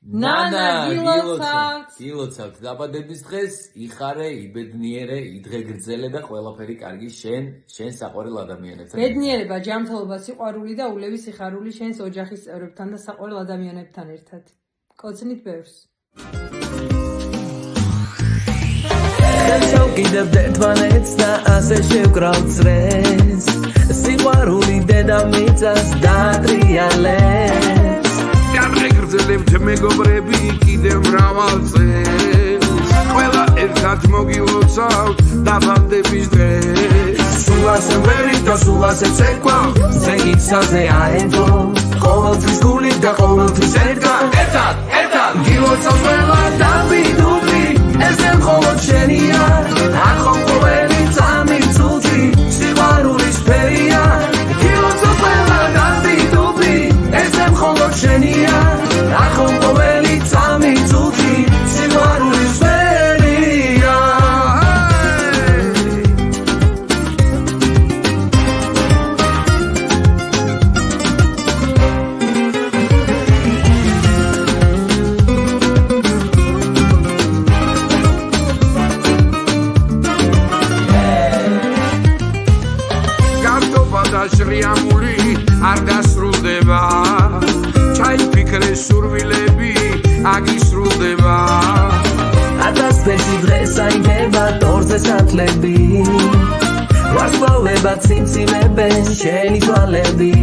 ნანა, გილოცავთ. გილოცავთ დაბადების დღეს, იხარე, იბედნიერე, იდღეგრძელე და ყველაფერი კარგი შენ საყვარელ ადამიანებთან. ბედნიერება, ჯანმრთელობა, სიყვარული და ულევი სიხარული შენს ოჯახის წევრებთან და საყვარელ ადამიანებთან ერთად. კოცნით ბევრს. Კიდევ ერთმანეთს და ასე შევკრავთ წრეს სიყვარული დედამიწას დაატრიალებს გამღეგრძელებთ მეგობრები კიდევ მრავალ წელს ყველა ერთად მოგილოცავთ დაბადების დღეს სულ ასე ვერი და სულ ასე ცეკვა ზეგიცაზე აენდო ყოველთვის გული და ყოველთვის ერთად გილოცავთ ყველა დაბიდული ეს მხოლოდ შენია აქ ხომ ყოველი წამი წუთი სიყვარულის ფერია გილოცავთ ყველა დაბიდული ეს მხოლოდ შენია აქ ხომ ყოველი წამი წუთი სიყვარულის ფერია შრიამული არ დასრულდება ჩაიფიქრე სურვილები აგისრულდება ათასფერი დღეს აიგება ტორზე სათლები ვარსკვლავებად სიმსიმებენ შენი თვალები